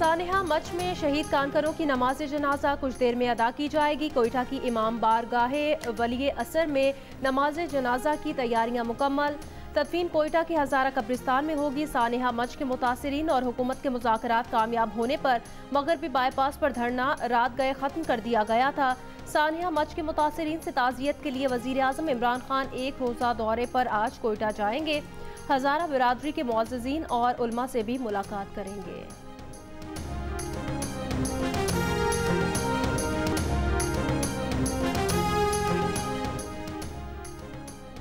सानेहा much में शहीद कानकरों की नमाज जनाजा कुछ देर में अदा की जाएगी। कोयटा की इमाम बारगाहे वली असर में नमाज जनाजा की तैयारियां मुकम्मल। तदफीन कोयटा के हजारा कब्रिस्तान में होगी। सानेहा मच के मुतासिरीन और हुकूमत के मुज़ाकरात कामयाब होने पर मगरबी बाईपास पर धरना रात गए ख़त्म कर दिया गया था। सानेहा मच के मुतासिरीन से ताज़ियत के लिए वज़ीर आज़म इमरान खान एक रोज़ा दौरे पर आज कोयटा जाएंगे। हजारा बिरादरी के मुअज़्ज़िज़ीन और उलमा से भी मुलाकात करेंगे।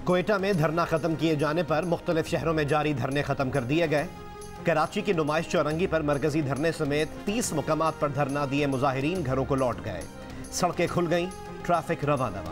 कोयटा में धरना खत्म किए जाने पर मुख्तलिफ शहरों में जारी धरने खत्म कर दिए गए। कराची की नुमाइश चौरंगी पर मरकजी धरने समेत 30 मुकामात पर धरना दिए मुजाहिरीन घरों को लौट गए। सड़कें खुल गईं, ट्रैफिक रवाना।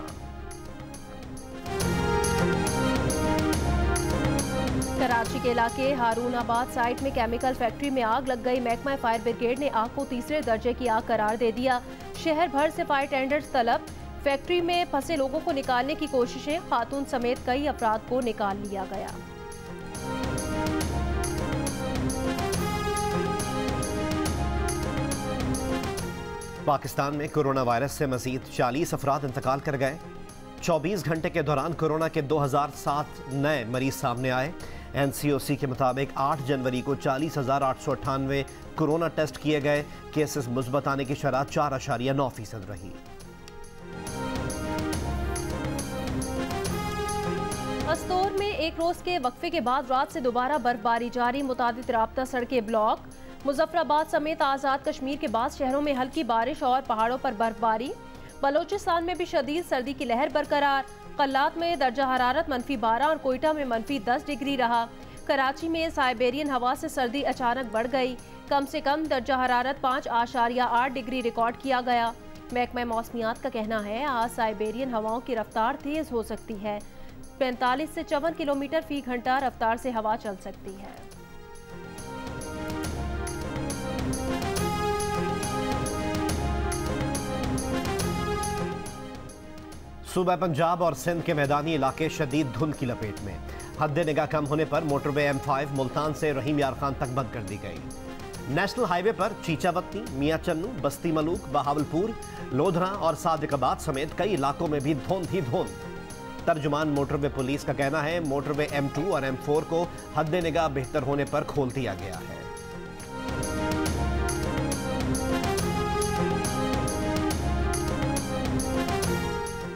कराची के इलाके हारूनाबाद साइट में केमिकल फैक्ट्री में आग लग गई। महकमा फायर ब्रिगेड ने आग को तीसरे दर्जे की आग करार दे दिया। शहर भर से फायर टेंडर्स तलब। फैक्ट्री में फंसे लोगों को निकालने की कोशिशें, खातून समेत कई अफराद को निकाल लिया गया। पाकिस्तान में कोरोना वायरस से मजीद 40 अफराद इंतकाल कर गए। 24 घंटे के दौरान कोरोना के 2007 नए मरीज सामने आए। NCOC के मुताबिक 8 जनवरी को 40,898 कोरोना टेस्ट किए गए। केसेस मुस्बत आने की शरह 4.9% रही। अस्तोर में एक रोज के वक्फे के बाद रात से दोबारा बर्फबारी जारी। मुतादिद राब्ता सड़कें ब्लॉक। मुजफ्फराबाद समेत आज़ाद कश्मीर के बाद शहरों में हल्की बारिश और पहाड़ों पर बर्फबारी। बलोचिस्तान में भी शदीद सर्दी की लहर बरकरार। कल्लात में दर्जा हरारत -12 और कोयटा में -10 डिग्री रहा। कराची में साइबेरियन हवा से सर्दी अचानक बढ़ गई। कम से कम दर्जा हरारत 5.8 डिग्री रिकॉर्ड किया गया। महकमा मौसमियात का कहना है आज साइबेरियन हवाओं की रफ्तार तेज हो सकती है। 45 से 54 किलोमीटर फी घंटा रफ्तार से हवा चल सकती है। सूबा पंजाब और सिंध के मैदानी इलाके शदीद धुंध की लपेट में। हद निगाह कम होने पर मोटरवे M5 मुल्तान से रहीम यार खान तक बंद कर दी गई। नेशनल हाईवे पर चीचावत्ती, मियां चन्नू, बस्ती मलूक, बहावलपुर, लोधरा और सादिकाबाद समेत कई इलाकों में भी धुंध ही धुंध। तर्जुमान मोटरवे पुलिस का कहना है मोटरवे M2 और M4 को हद निगाह बेहतर होने पर खोल दिया गया है।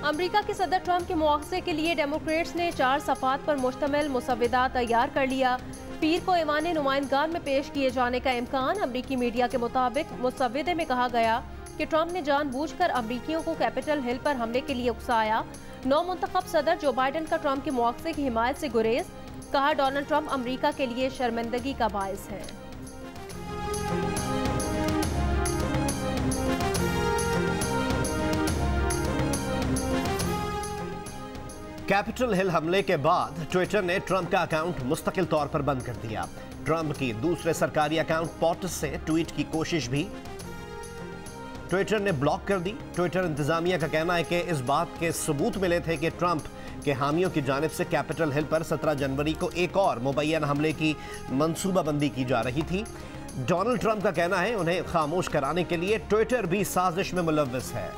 अमेरिका के सदर ट्रंप के मुआवजे के लिए डेमोक्रेट्स ने 4 सफ़ात पर मुश्तमिल मुसव्विदा तैयार कर लिया। पीर को ऐवान नुमाइंदगान में पेश किए जाने का इम्कान। अमरीकी मीडिया के मुताबिक मुसव्विदे में कहा गया कि ट्रंप ने जानबूझकर अमरीकियों को कैपिटल हिल पर हमले के लिए उकसाया। नौ मुंतखब सदर जो बाइडन का ट्रंप के मुआवजे की हिमायत से गुरेज। कहा डोनाल्ड ट्रंप अमरीका के लिए शर्मिंदगी का बायस है। कैपिटल हिल हमले के बाद ट्विटर ने ट्रंप का अकाउंट मुस्तकिल तौर पर बंद कर दिया। ट्रंप की दूसरे सरकारी अकाउंट पॉटस से ट्वीट की कोशिश भी ट्विटर ने ब्लॉक कर दी। ट्विटर इंतजामिया का कहना है कि इस बात के सबूत मिले थे कि ट्रंप के हामियों की जानिब से कैपिटल हिल पर 17 जनवरी को एक और मुबैयन हमले की मंसूबाबंदी की जा रही थी। डोनाल्ड ट्रंप का कहना है उन्हें खामोश कराने के लिए ट्विटर भी साजिश में मुलव्वस है।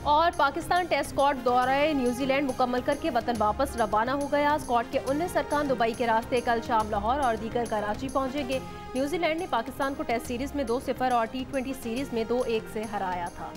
और पाकिस्तान टेस्ट स्क्वाड दौरे न्यूजीलैंड मुकम्मल करके वतन वापस रवाना हो गया। स्क्वाड के 19 अरकान दुबई के रास्ते कल शाम लाहौर और दीगर कराची पहुंचेंगे। न्यूजीलैंड ने पाकिस्तान को टेस्ट सीरीज में 2-0 और T20 सीरीज में 2-1 से हराया था।